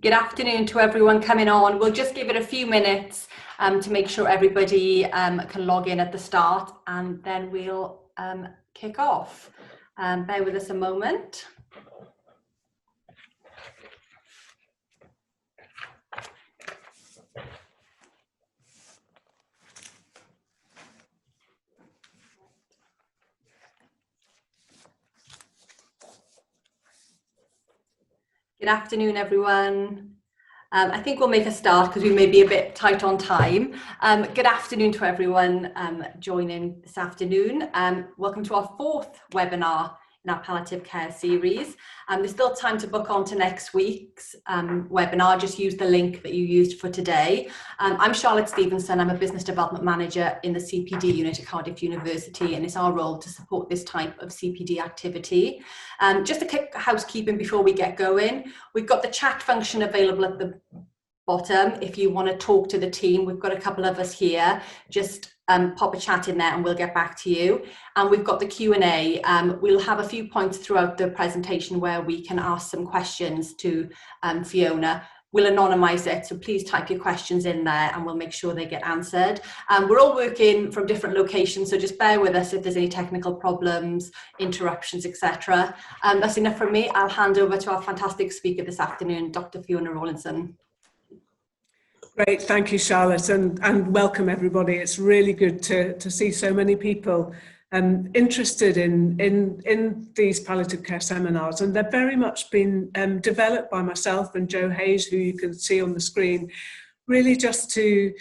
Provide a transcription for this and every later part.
Good afternoon to everyone coming on. We'll just give it a few minutes to make sure everybody can log in at the start, and then we'll kick off. Bear with us a moment. Good afternoon, everyone. I think we'll make a start because we may be a bit tight on time. Good afternoon to everyone joining this afternoon. Welcome to our fourth webinar in our palliative care series. There's still time to book on to next week's webinar. Just use the link that you used for today. I'm Charlotte Stevenson. I'm a business development manager in the CPD unit at Cardiff University, and it's our role to support this type of CPD activity. Just a quick housekeeping before we get going. We've got the chat function available at the bottom if you want to talk to the team. We've got a couple of us here. Just pop a chat in there and we'll get back to you. And we've got the Q&A. We'll have a few points throughout the presentation where we can ask some questions to Fiona. We'll anonymise it, so please type your questions in there and we'll make sure they get answered. We're all working from different locations, so just bear with us if there's any technical problems, interruptions, etc. That's enough from me. I'll hand over to our fantastic speaker this afternoon, Dr. Fiona Rawlinson. Great, thank you, Charlotte, and welcome everybody. It's really good to see so many people interested in these palliative care seminars, and they're very much been developed by myself and Joe Hayes, who you can see on the screen, really just to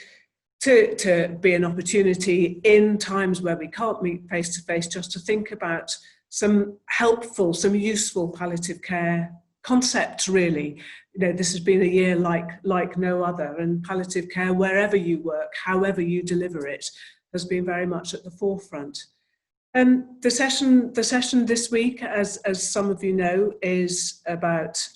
be an opportunity in times where we can't meet face to face, just to think about some helpful, some useful palliative care concepts, really. You know, this has been a year like no other, and palliative care, wherever you work, however you deliver it, has been very much at the forefront. The session this week, as some of you know, is about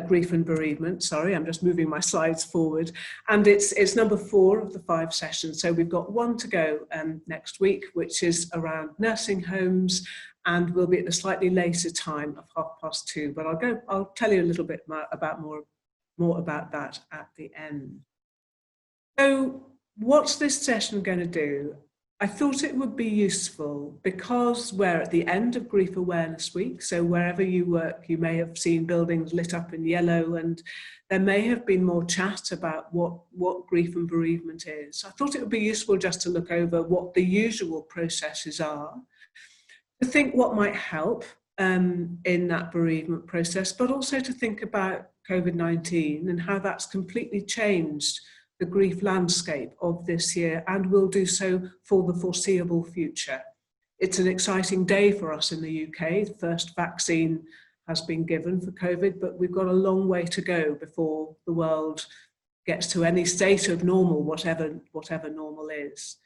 grief and bereavement. Sorry, I'm just moving my slides forward, and it's number 4 of the 5 sessions. So we've got one to go next week, which is around nursing homes, and we'll be at a slightly later time of 2:30. But I'll tell you a little bit more about that at the end. So what's this session going to do? I thought it would be useful because we're at the end of Grief Awareness Week. So wherever you work, you may have seen buildings lit up in yellow, and there may have been more chat about what grief and bereavement is. I thought it would be useful just to look over what the usual processes are, to think what might help in that bereavement process, but also to think about COVID-19 and how that's completely changed the grief landscape of this year and will do so for the foreseeable future. It's an exciting day for us in the UK. The first vaccine has been given for COVID, but we've got a long way to go before the world gets to any state of normal, whatever normal is.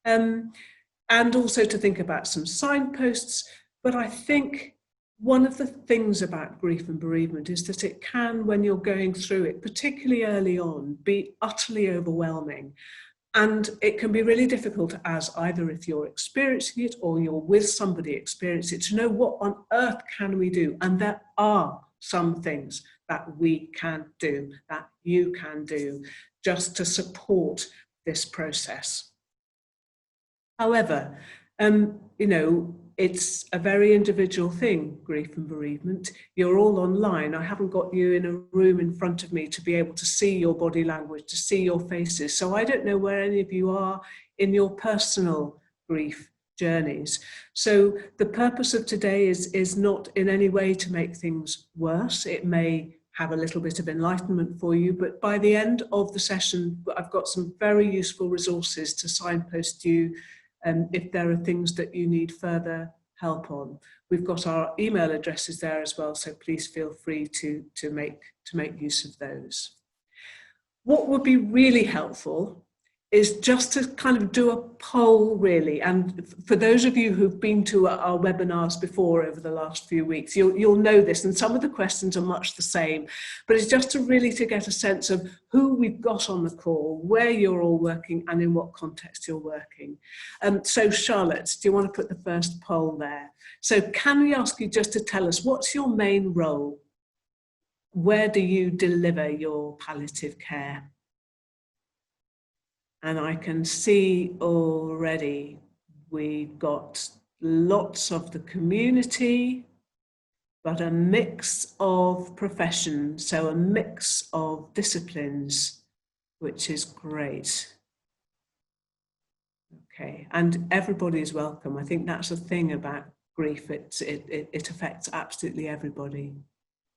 And also to think about some signposts. But I think one of the things about grief and bereavement is that it can, when you're going through it, particularly early on, be utterly overwhelming. And it can be really difficult, as either if you're experiencing it or you're with somebody experiencing it, to know what on earth can we do. And there are some things that we can do, that you can do, just to support this process. However, you know, it's a very individual thing, grief and bereavement. You're all online. I haven't got you in a room in front of me to be able to see your body language, to see your faces. So I don't know where any of you are in your personal grief journeys. So the purpose of today is not in any way to make things worse. It may have a little bit of enlightenment for you, but by the end of the session, I've got some very useful resources to signpost you if there are things that you need further help on. We've got our email addresses there as well, so please feel free to make use of those. What would be really helpful is just to kind of do a poll, really. And for those of you who've been to our webinars before over the last few weeks, you'll know this, and some of the questions are much the same, but it's just to get a sense of who we've got on the call, where you're all working, and in what context you're working. So Charlotte, do you want to put the first poll there? So can we ask you just to tell us, what's your main role? where do you deliver your palliative care? And I can see already we've got lots of the community, but a mix of professions, so a mix of disciplines, which is great. Okay, and everybody is welcome. I think that's the thing about grief. It affects absolutely everybody.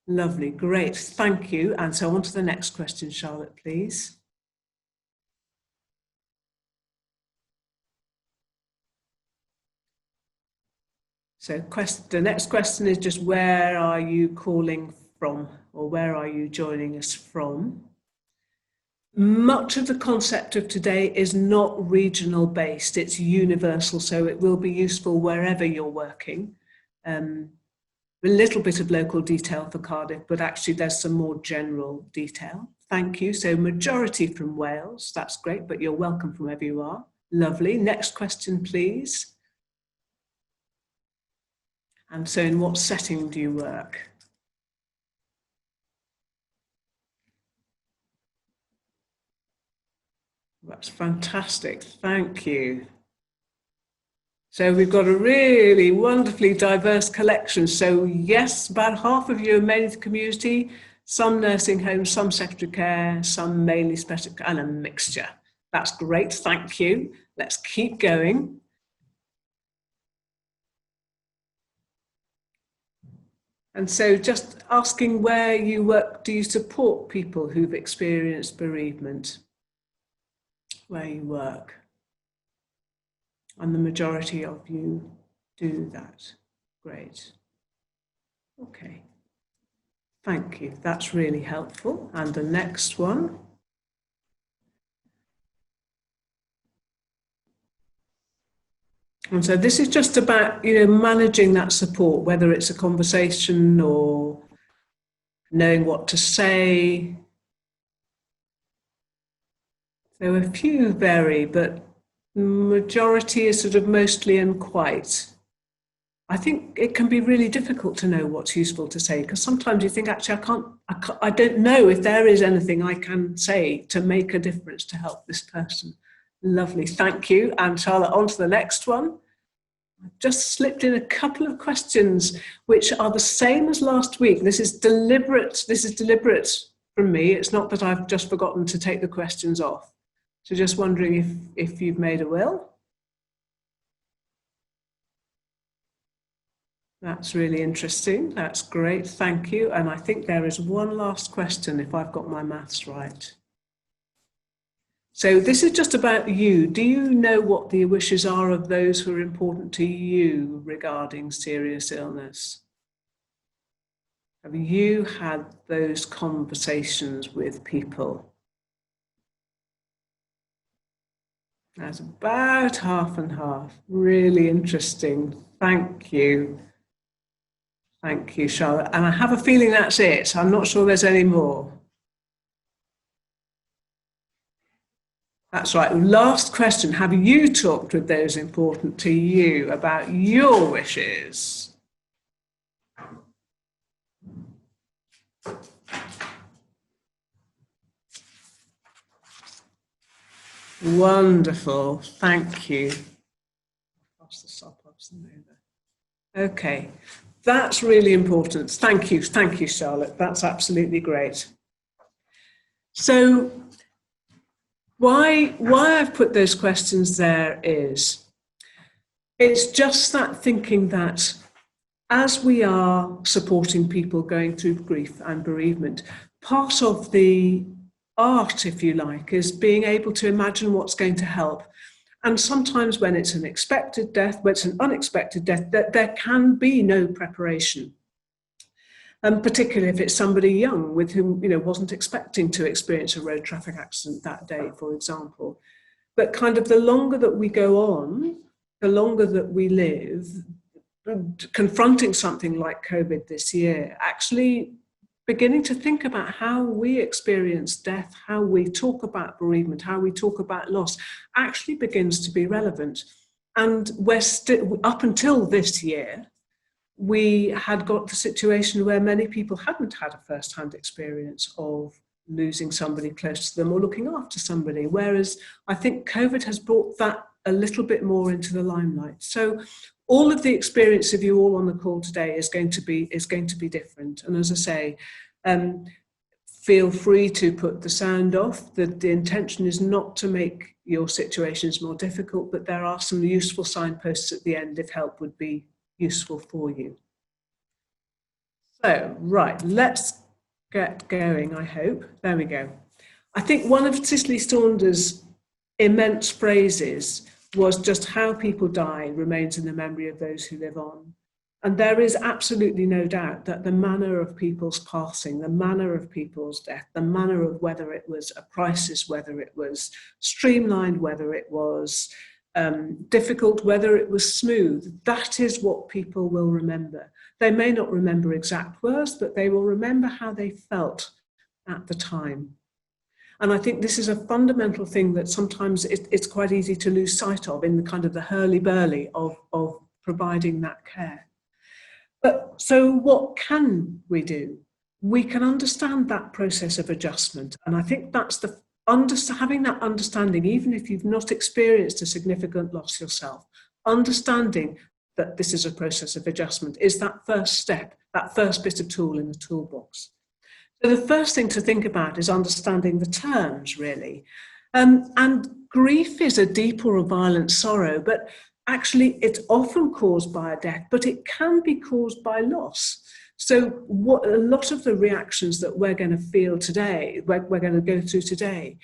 Lovely, great, thank you. And so on to the next question, Charlotte, please. So the next question is just, where are you calling from, or where are you joining us from? Much of the concept of today is not regional based, it's universal, so it will be useful wherever you're working. A little bit of local detail for Cardiff, but actually there's some more general detail. Thank you. So majority from Wales, that's great, but you're welcome from wherever you are. Lovely. Next question, please. And so in what setting do you work? That's fantastic, thank you. So we've got a really wonderfully diverse collection. So yes, about half of you are mainly the community, some nursing homes, some secondary care, some mainly special, and a mixture. That's great, thank you. Let's keep going. And so just asking where you work, do you support people who've experienced bereavement? Where you work? And the majority of you do that. Great. Okay. Thank you. That's really helpful. And the next one. And so this is just about, managing that support, whether it's a conversation or knowing what to say. So a few vary, but majority is sort of mostly and quite. I think it can be really difficult to know what's useful to say, because sometimes you think, actually, I don't know if there is anything I can say to make a difference to help this person. Lovely, thank you. And Charlotte, on to the next one. I've just slipped in a couple of questions which are the same as last week. This is deliberate from me. It's not that I've just forgotten to take the questions off. So just wondering if you've made a will. That's really interesting. That's great. Thank you. And I think there is one last question, if I've got my maths right. So this is just about you. Do you know what the wishes are of those who are important to you regarding serious illness? Have you had those conversations with people? That's about half and half. Really interesting. Thank you. Thank you, Charlotte. And I have a feeling that's it. I'm not sure there's any more. That's right. Last question. Have you talked with those important to you about your wishes? Wonderful. Thank you. Okay. That's really important. Thank you. Thank you, Charlotte. That's absolutely great. So why I've put those questions there is, it's just that thinking that as we are supporting people going through grief and bereavement, part of the art, if you like, is being able to imagine what's going to help. And sometimes when it's an expected death, when it's an unexpected death, there can be no preparation. Particularly if it's somebody young with whom, wasn't expecting to experience a road traffic accident that day, for example. But kind of the longer that we go on, the longer that we live, confronting something like COVID this year, actually beginning to think about how we experience death, how we talk about bereavement, how we talk about loss, actually begins to be relevant. And we're still, up until this year, we had got the situation where many people hadn't had a first-hand experience of losing somebody close to them or looking after somebody, whereas I think COVID has brought that a little bit more into the limelight. So all of the experience of you all on the call today is going to be different. And as I say, feel free to put the sound off. The intention is not to make your situations more difficult, but there are some useful signposts at the end if help would be useful for you. So, right, let's get going, I hope. There we go. I think one of Cicely Saunders' immense phrases was just how people die remains in the memory of those who live on. And there is absolutely no doubt that the manner of people's passing, the manner of people's death, the manner of whether it was a crisis, whether it was streamlined, whether it was difficult, whether it was smooth, that is what people will remember. They may not remember exact words, but they will remember how they felt at the time. And I think this is a fundamental thing that sometimes it's quite easy to lose sight of in the kind of the hurly-burly of providing that care. But so what can we do? We can understand that process of adjustment. And I think that's having that understanding, even if you've not experienced a significant loss yourself, understanding that this is a process of adjustment is that first step, that first bit of tool in the toolbox. So the first thing to think about is understanding the terms, really. And grief is a deep or a violent sorrow, but actually it's often caused by a death, but it can be caused by loss. So what a lot of the reactions that we're going to feel today, we're going to go through today,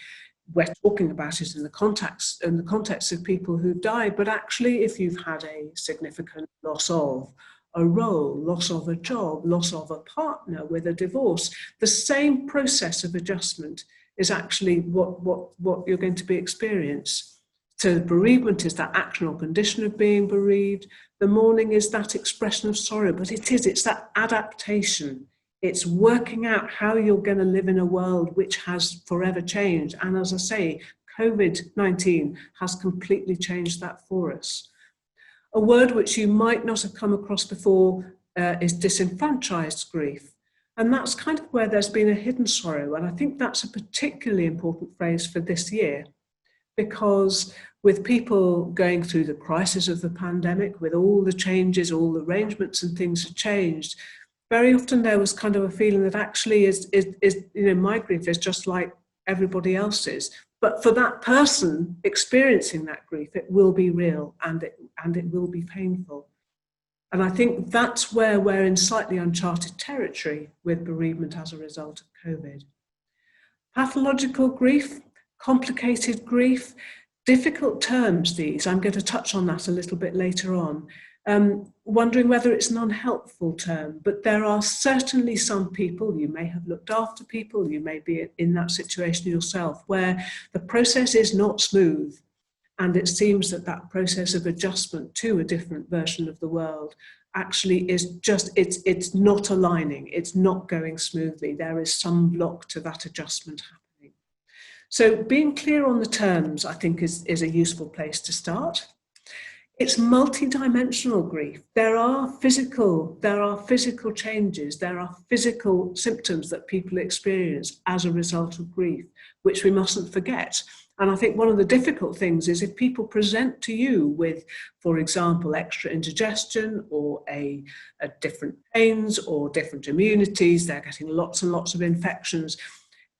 we're talking about it in the context of people who've died, but actually if you've had a significant loss of a role, loss of a job, loss of a partner with a divorce, the same process of adjustment is actually what you're going to be experiencing. So bereavement is that action or condition of being bereaved. The mourning is that expression of sorrow, but it's that adaptation. It's working out how you're going to live in a world which has forever changed. And as I say, COVID-19 has completely changed that for us. A word which you might not have come across before is disenfranchised grief. And that's kind of where there's been a hidden sorrow. And I think that's a particularly important phrase for this year, because with people going through the crisis of the pandemic, with all the changes, all the arrangements and things have changed, very often there was kind of a feeling that actually my grief is just like everybody else's. But for that person experiencing that grief, it will be real and it will be painful. And I think that's where we're in slightly uncharted territory with bereavement as a result of COVID. Pathological grief, complicated grief, difficult terms these. I'm going to touch on that a little bit later on. Wondering whether it's an unhelpful term, but there are certainly some people, you may have looked after people, you may be in that situation yourself, where the process is not smooth. And it seems that that process of adjustment to a different version of the world actually is just, it's not aligning, it's not going smoothly. There is some block to that adjustment happening. So being clear on the terms, I think, is a useful place to start. It's multidimensional grief. There are physical changes, there are physical symptoms that people experience as a result of grief, which we mustn't forget. And I think one of the difficult things is if people present to you with, for example, extra indigestion or a different pains or different immunities, they're getting lots and lots of infections.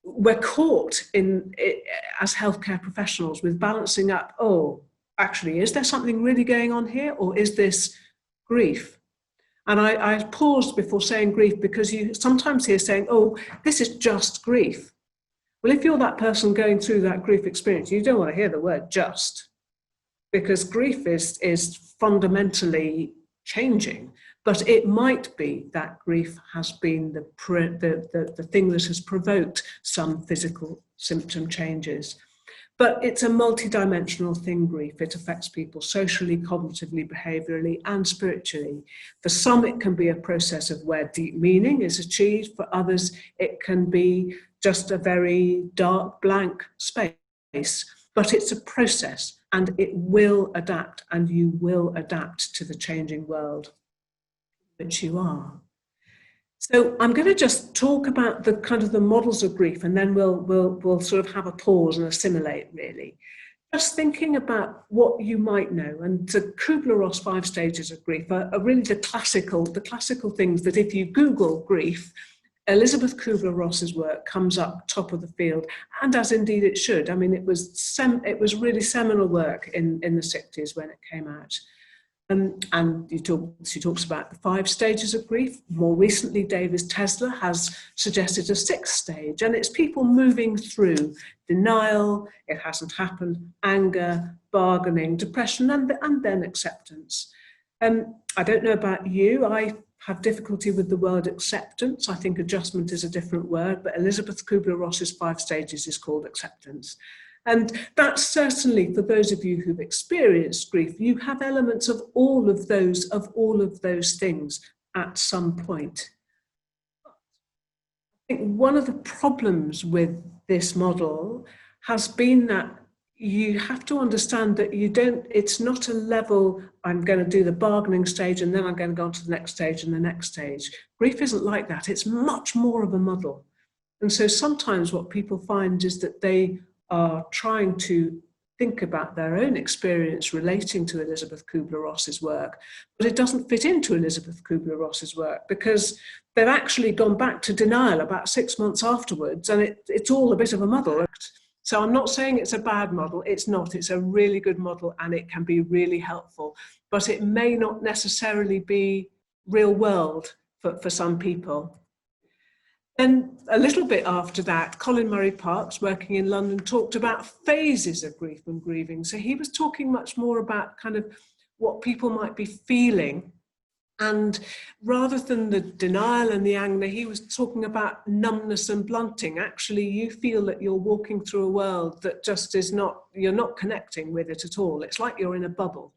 We're caught in, as healthcare professionals, with balancing up, actually, is there something really going on here, or is this grief? And I paused before saying grief because you sometimes hear saying, this is just grief. Well, if you're that person going through that grief experience, you don't want to hear the word just, because grief is fundamentally changing. But it might be that grief has been the thing that has provoked some physical symptom changes. But it's a multidimensional thing, grief. It affects people socially, cognitively, behaviourally, and spiritually. For some, it can be a process of where deep meaning is achieved. For others, it can be just a very dark, blank space. But it's a process, and it will adapt, and you will adapt to the changing world. which you are. So I'm going to just talk about the kind of the models of grief, and then we'll sort of have a pause and assimilate, really. Just thinking about what you might know, and the Kubler-Ross 5 stages of grief are really the classical things that if you Google grief, Elizabeth Kubler-Ross's work comes up top of the field, and as indeed it should. I mean, it was really seminal work in the 60s when it came out. And she talks about the 5 stages of grief. More recently, David Tesler has suggested a 6th stage, and it's people moving through denial, it hasn't happened, anger, bargaining, depression, and then acceptance. I don't know about you, I have difficulty with the word acceptance. I think adjustment is a different word, but Elizabeth Kubler-Ross's 5 stages is called acceptance. And that's certainly, for those of you who've experienced grief, you have elements of all of those things at some point. I think one of the problems with this model has been that you have to understand that it's not a level, I'm going to do the bargaining stage and then I'm going to go on to the next stage and the next stage. Grief isn't like that. It's much more of a model. And so sometimes what people find is that they are trying to think about their own experience relating to Elizabeth Kubler-Ross's work, but it doesn't fit into Elizabeth Kubler-Ross's work because they've actually gone back to denial about 6 months afterwards, and it's all a bit of a muddle. So I'm not saying it's a bad model, it's not, it's a really good model and it can be really helpful, but it may not necessarily be real world for some people. Then a little bit after that, Colin Murray Parkes, working in London, talked about phases of grief and grieving. So he was talking much more about kind of what people might be feeling. And rather than the denial and the anger, he was talking about numbness and blunting. Actually, you feel that you're walking through a world that just is not, you're not connecting with it at all. It's like you're in a bubble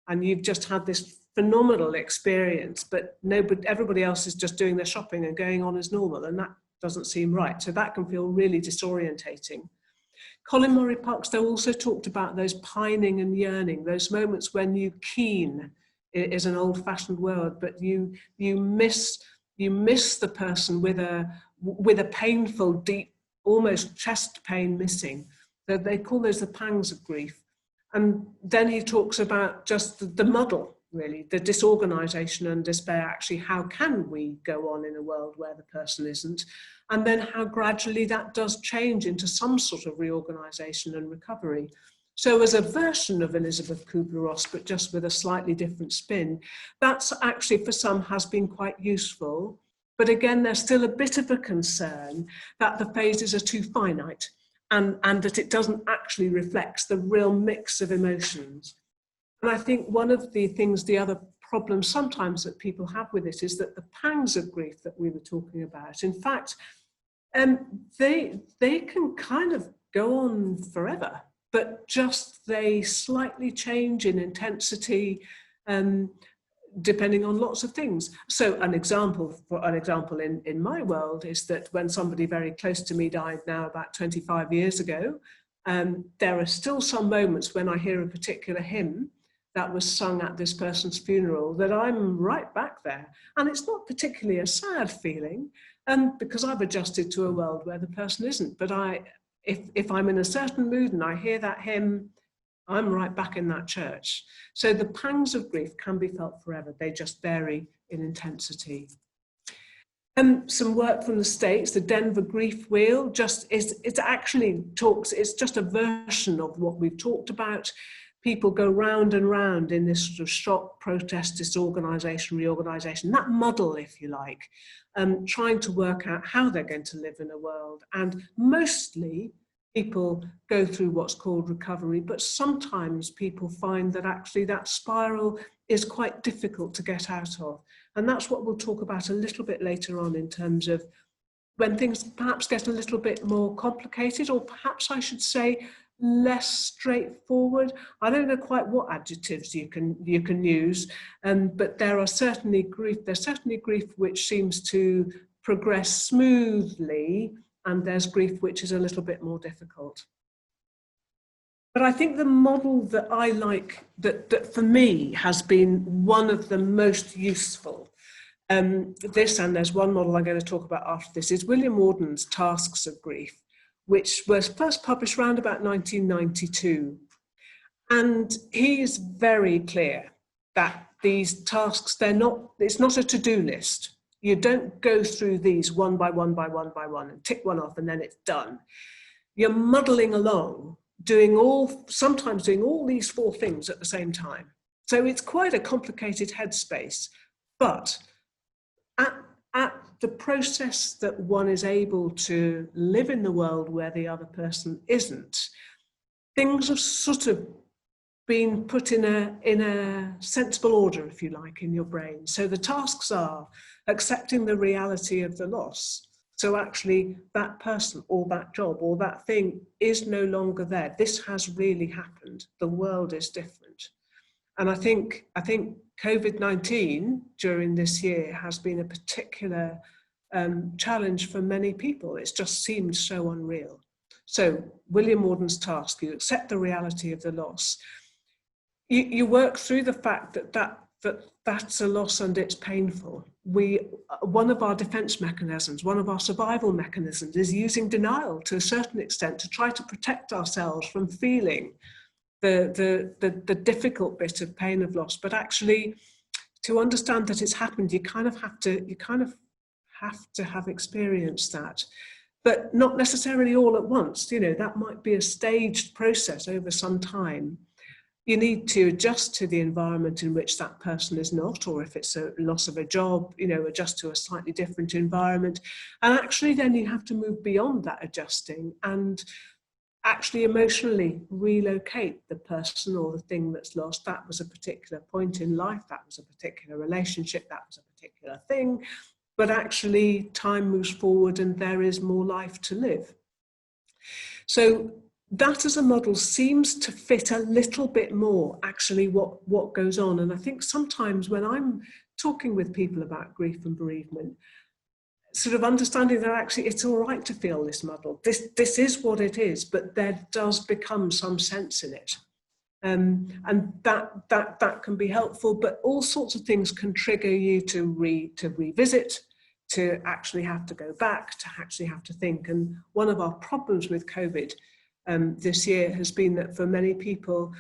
and you've just had this phenomenal experience, but everybody else is just doing their shopping and going on as normal, and that doesn't seem right. So that can feel really disorientating. Colin Murray Parkes, though, also talked about those pining and yearning, those moments when you keen is an old-fashioned word, but you miss the person with a painful, deep, almost chest pain missing. They call those the pangs of grief. And then he talks about just the muddle, really, the disorganisation and despair. Actually, how can we go on in a world where the person isn't? And then how gradually that does change into some sort of reorganisation and recovery. So as a version of Elizabeth Kubler-Ross, but just with a slightly different spin, that's actually for some has been quite useful. But again, there's still a bit of a concern that the phases are too finite and that it doesn't actually reflect the real mix of emotions. And I think one of the things, the other problem sometimes that people have with it is that the pangs of grief that we were talking about, in fact, they can kind of go on forever, but just they slightly change in intensity, depending on lots of things. So an example in my world is that when somebody very close to me died now about 25 years ago, there are still some moments when I hear a particular hymn that was sung at this person's funeral that I'm right back there. And it's not particularly a sad feeling, because I've adjusted to a world where the person isn't. But if I'm in a certain mood and I hear that hymn, I'm right back in that church. So the pangs of grief can be felt forever. They just vary in intensity. Some work from the States, the Denver Grief Wheel, it's just a version of what we've talked about. People go round and round in this sort of shock, protest, disorganisation, reorganisation, that muddle, if you like, trying to work out how they're going to live in a world. And mostly people go through what's called recovery, but sometimes people find that actually that spiral is quite difficult to get out of. And that's what we'll talk about a little bit later on in terms of when things perhaps get a little bit more complicated, or perhaps I should say less straightforward. I don't know quite what adjectives you can use, but there's certainly grief which seems to progress smoothly, and there's grief which is a little bit more difficult. But I think the model that I like, that for me has been one of the most useful, This, and there's one model I'm going to talk about after this, is William Worden's Tasks of Grief, which was first published around about 1992. And he is very clear that these tasks, it's not a to-do list. You don't go through these one by one by one by one and tick one off and then it's done. You're muddling along, sometimes doing all these 4 things at the same time. So it's quite a complicated headspace, but at the process that one is able to live in the world where the other person isn't, things have sort of been put in a sensible order, if you like, in your brain. So the tasks are accepting the reality of the loss. So actually that person or that job or that thing is no longer there. This has really happened. The world is different. And I think COVID-19 during this year has been a particular challenge for many people. It's just seemed so unreal. So William Worden's task, you accept the reality of the loss. You work through the fact that's a loss and it's painful. One of our defense mechanisms, one of our survival mechanisms is using denial to a certain extent to try to protect ourselves from feeling the difficult bit of pain of loss. But actually, to understand that it's happened, you kind of have to have experienced that, but not necessarily all at once. You know, that might be a staged process over some time. You need to adjust to the environment in which that person is not, or if it's a loss of a job, you know, adjust to a slightly different environment. And actually then you have to move beyond that adjusting and actually emotionally relocate the person or the thing that's lost. That was a particular point in life, that was a particular relationship, that was a particular thing, but actually time moves forward and there is more life to live. So that as a model seems to fit a little bit more actually what goes on. And I think sometimes when I'm talking with people about grief and bereavement, sort of understanding that actually it's all right to feel this muddle. This is what it is, but there does become some sense in it. And that can be helpful, but all sorts of things can trigger you to revisit, to actually have to go back, to actually have to think. And one of our problems with COVID this year has been that for many people,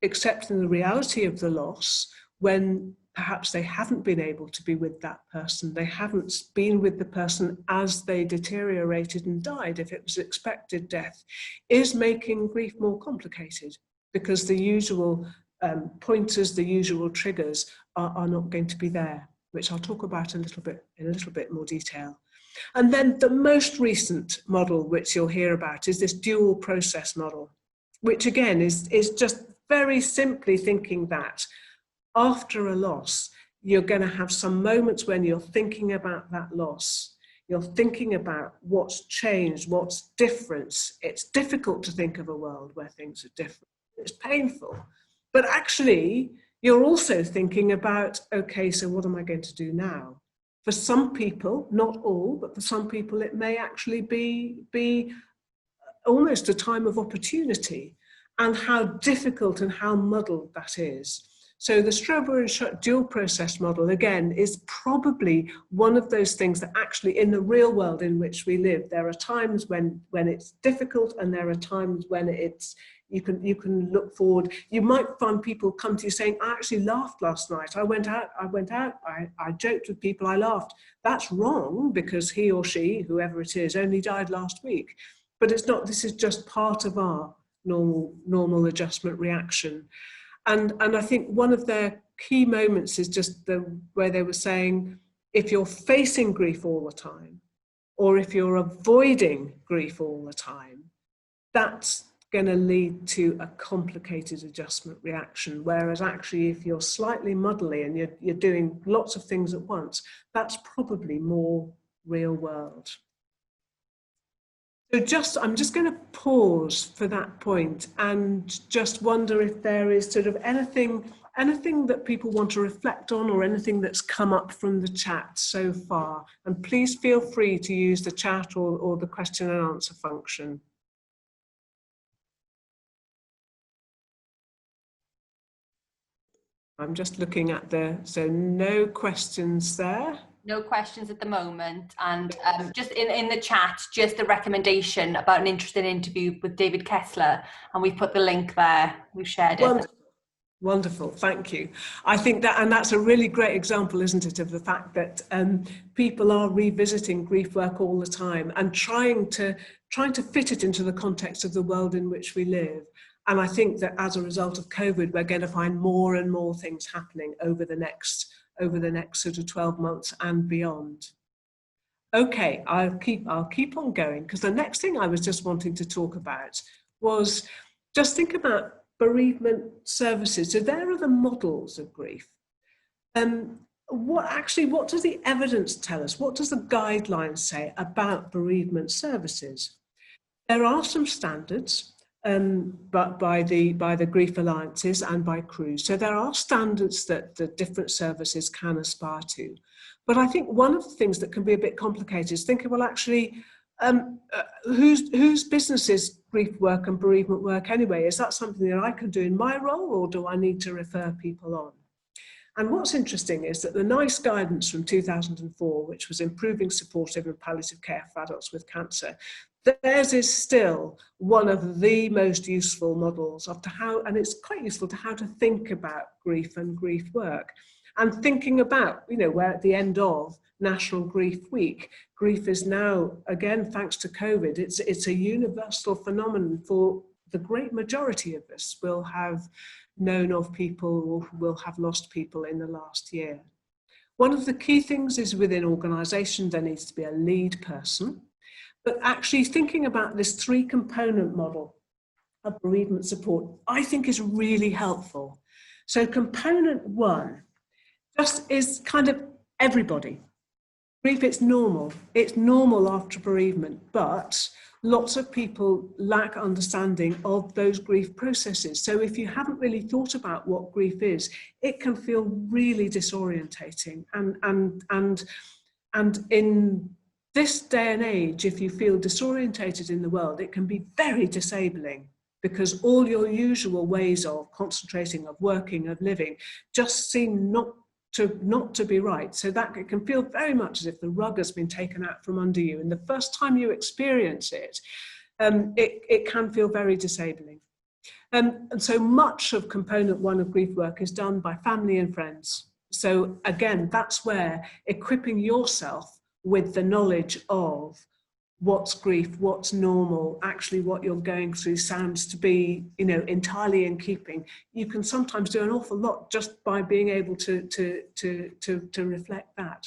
accepting the reality of the loss when perhaps they haven't been able to be with that person, they haven't been with the person as they deteriorated and died, if it was expected death, is making grief more complicated because the usual pointers, the usual triggers are not going to be there, which I'll talk about in a little bit more detail. And then the most recent model, which you'll hear about, is this dual process model, which again is just very simply thinking that after a loss, you're going to have some moments when you're thinking about that loss. You're thinking about what's changed, what's different. It's difficult to think of a world where things are different. It's painful. But actually, you're also thinking about, okay, so what am I going to do now? For some people, not all, but for some people, it may actually be almost a time of opportunity, and how difficult and how muddled that is. So the Stroebe and Schut dual process model, again, is probably one of those things that actually in the real world in which we live, there are times when it's difficult and there are times when you can look forward. You might find people come to you saying, I actually laughed last night. I went out, I joked with people, I laughed. That's wrong because he or she, whoever it is, only died last week. But it's not, this is just part of our normal adjustment reaction. And I think one of their key moments is just where they were saying, if you're facing grief all the time, or if you're avoiding grief all the time, that's going to lead to a complicated adjustment reaction. Whereas actually, if you're slightly muddly and you're doing lots of things at once, that's probably more real world. So I'm just going to pause for that point and just wonder if there is sort of anything that people want to reflect on or anything that's come up from the chat so far. And please feel free to use the chat or the question and answer function. I'm just looking at so no questions there. No questions at the moment. And just in the chat, just a recommendation about an interesting interview with David Kessler. And we've put the link there. We've shared it. Wonderful, thank you. I think that, and that's a really great example, isn't it, of the fact that people are revisiting grief work all the time and trying to fit it into the context of the world in which we live. And I think that as a result of COVID, we're going to find more and more things happening over the next sort of 12 months and beyond. Okay, I'll keep on going, because the next thing I was just wanting to talk about was just think about bereavement services. So there are the models of grief. What does the evidence tell us? What does the guidelines say about bereavement services? There are some standards, but by the grief alliances and by CRUISE. So there are standards that the different services can aspire to. But I think one of the things that can be a bit complicated is thinking, well, actually, whose business is grief work and bereavement work anyway? Is that something that I can do in my role, or do I need to refer people on? And what's interesting is that the NICE guidance from 2004, which was improving supportive and palliative care for adults with cancer, theirs is still one of the most useful models of how, and it's quite useful to how to think about grief and grief work. And thinking about, we're at the end of National Grief Week. Grief is now, again, thanks to COVID, it's a universal phenomenon. For the great majority of us will have known of people or will have lost people in the last year. One of the key things is within organisation, there needs to be a lead person. But actually thinking about this 3-component model of bereavement support, I think is really helpful. So component 1 just is kind of everybody. Grief, it's normal. It's normal after bereavement, but lots of people lack understanding of those grief processes. So if you haven't really thought about what grief is, it can feel really disorientating. And in this day and age, if you feel disorientated in the world, it can be very disabling, because all your usual ways of concentrating, of working, of living just seem not to be right. So that it can feel very much as if the rug has been taken out from under you. And the first time you experience it, it can feel very disabling. And so much of component 1 of grief work is done by family and friends. So again, that's where equipping yourself with the knowledge of what's grief, what's normal, actually what you're going through sounds to be, entirely in keeping. You can sometimes do an awful lot just by being able to reflect that.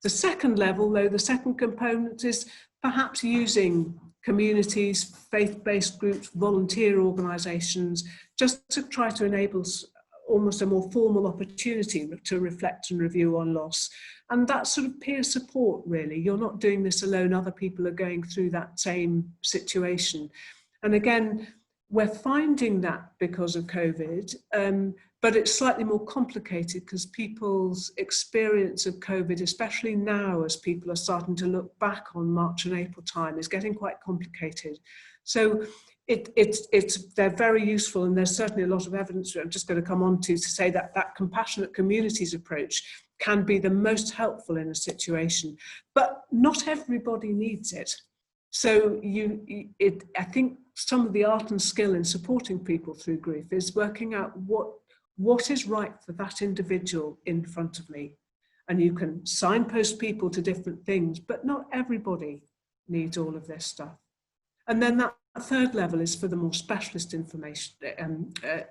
The second level, though, the second component is perhaps using communities, faith-based groups, volunteer organisations, just to try to enable almost a more formal opportunity to reflect and review on loss. And that sort of peer support, really. You're not doing this alone. Other people are going through that same situation. And again, we're finding that because of COVID, but it's slightly more complicated because people's experience of COVID, especially now as people are starting to look back on March and April time, is getting quite complicated. So they're very useful, and there's certainly a lot of evidence I'm just going to come on to say that that compassionate communities approach can be the most helpful in a situation, but not everybody needs it. So I think some of the art and skill in supporting people through grief is working out what is right for that individual in front of me. And you can signpost people to different things, but not everybody needs all of this stuff. And then that third level is for the more specialist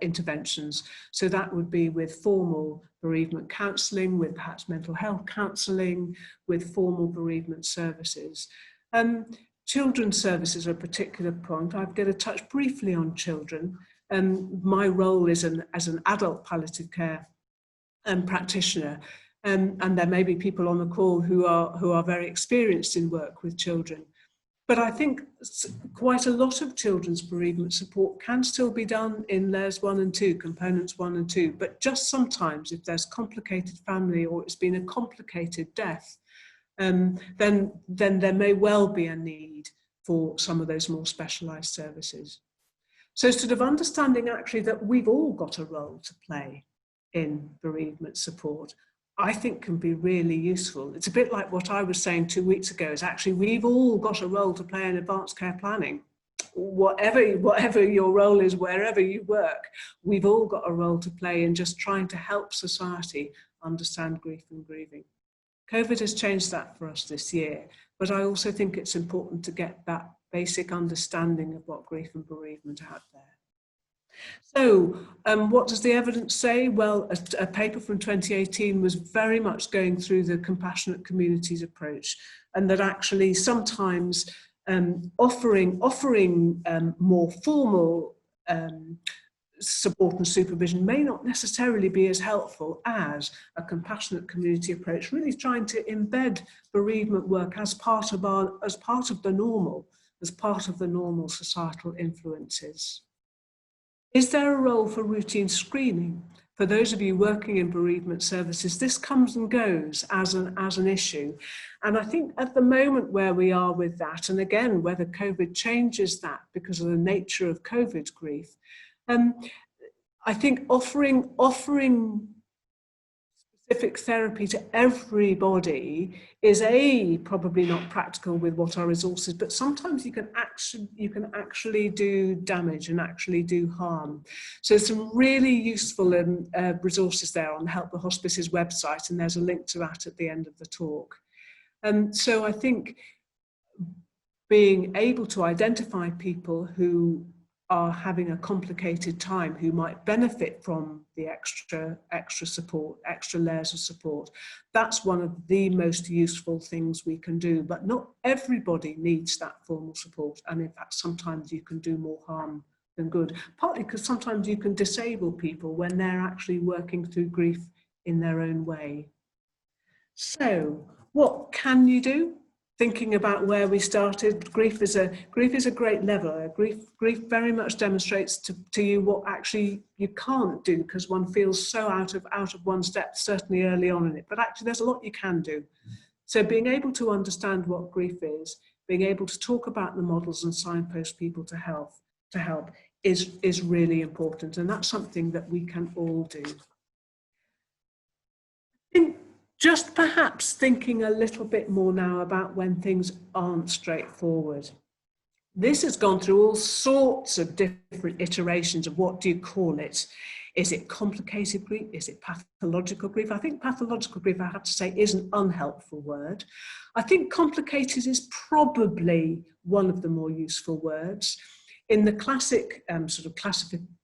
interventions. So that would be with formal bereavement counselling, with perhaps mental health counselling, with formal bereavement services. Children's services are a particular point. I'm going to touch briefly on children. My role is as an adult palliative care practitioner, and there may be people on the call who are very experienced in work with children. But I think quite a lot of children's bereavement support can still be done in layers 1 and 2, components 1 and 2. But just sometimes, if there's complicated family or it's been a complicated death, then there may well be a need for some of those more specialised services. So sort of understanding actually that we've all got a role to play in bereavement support. I think can be really useful. It's a bit like what I was saying 2 weeks ago, is actually we've all got a role to play in advanced care planning. Whatever your role is, wherever you work, we've all got a role to play in just trying to help society understand grief and grieving. COVID has changed that for us this year, but I also think it's important to get that basic understanding of what grief and bereavement are out there. So what does the evidence say? Well, a paper from 2018 was very much going through the compassionate communities approach, and that actually sometimes offering more formal support and supervision may not necessarily be as helpful as a compassionate community approach, really trying to embed bereavement work as part of the normal societal influences. Is there a role for routine screening? For those of you working in bereavement services, this comes and goes as an issue. And I think at the moment where we are with that, and again, whether COVID changes that because of the nature of COVID grief, I think offering specific therapy to everybody is probably not practical with what our resources, but sometimes you can actually do damage and actually do harm. So there's some really useful resources there on Help the Hospice's website, and there's a link to that at the end of the talk. So I think being able to identify people who are having a complicated time, who might benefit from the extra support, extra layers of support, that's one of the most useful things we can do. But not everybody needs that formal support, and in fact sometimes you can do more harm than good, partly because sometimes you can disable people when they're actually working through grief in their own way. So what can you do? Thinking about where we started, grief is a great leveler. Grief very much demonstrates to you what actually you can't do, because one feels so out of one's depth, certainly early on in it. But actually there's a lot you can do. So being able to understand what grief is, being able to talk about the models and signpost people to help is really important, and that's something that we can all do. Just perhaps thinking a little bit more now about when things aren't straightforward. This has gone through all sorts of different iterations of what do you call it. Is it complicated grief? Is it pathological grief? I think pathological grief, I have to say, is an unhelpful word. I think complicated is probably one of the more useful words. In the classic sort of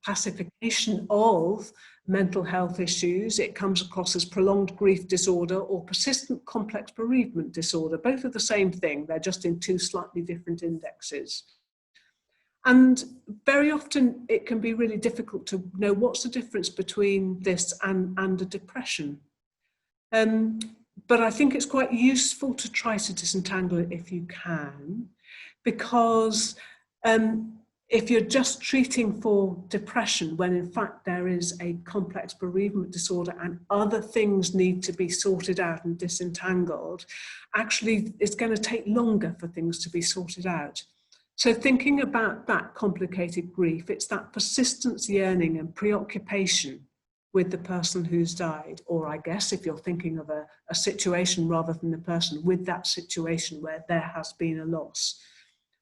classification of mental health issues, it comes across as prolonged grief disorder or persistent complex bereavement disorder. Both are the same thing, they're just in two slightly different indexes. And very often it can be really difficult to know what's the difference between this and a depression. But I think it's quite useful to try to disentangle it if you can, because if you're just treating for depression when in fact there is a complex bereavement disorder and other things need to be sorted out and disentangled, actually it's going to take longer for things to be sorted out. So thinking about that complicated grief, it's that persistent yearning and preoccupation with the person who's died, or I guess if you're thinking of a situation rather than the person, with that situation where there has been a loss.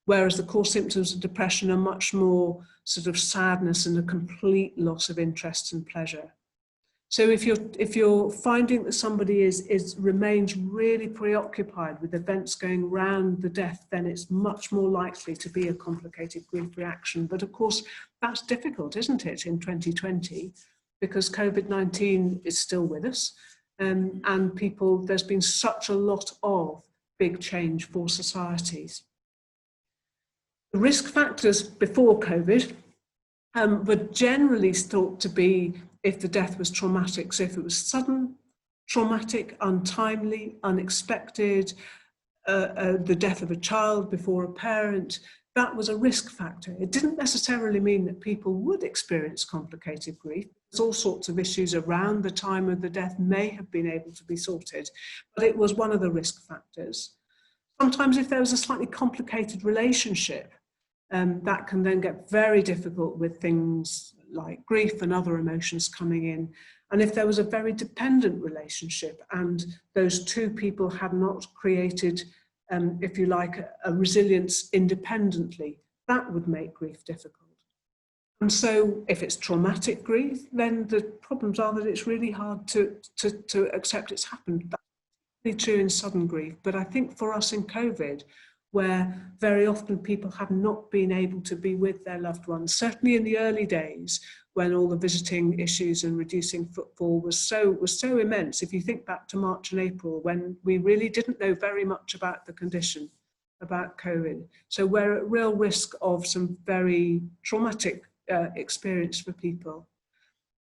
Whereas the core symptoms of depression are much more sort of sadness and a complete loss of interest and pleasure. So if you're finding that somebody remains really preoccupied with events going round the death, then it's much more likely to be a complicated grief reaction. But of course, that's difficult, isn't it, in 2020, because COVID-19 is still with us, and there's been such a lot of big change for societies. The risk factors before COVID were generally thought to be if the death was traumatic. So if it was sudden, traumatic, untimely, unexpected, the death of a child before a parent, that was a risk factor. It didn't necessarily mean that people would experience complicated grief. There's all sorts of issues around the time of the death may have been able to be sorted, but it was one of the risk factors. Sometimes if there was a slightly complicated relationship, that can then get very difficult with things like grief and other emotions coming in. And if there was a very dependent relationship and those two people had not created, if you like, a resilience independently, that would make grief difficult. And so if it's traumatic grief, then the problems are that it's really hard to accept it's happened. That's really true in sudden grief. But I think for us in COVID, where very often people have not been able to be with their loved ones, certainly in the early days when all the visiting issues and reducing footfall was so immense. If you think back to March and April, when we really didn't know very much about the condition, about COVID. So we're at real risk of some very traumatic experience for people.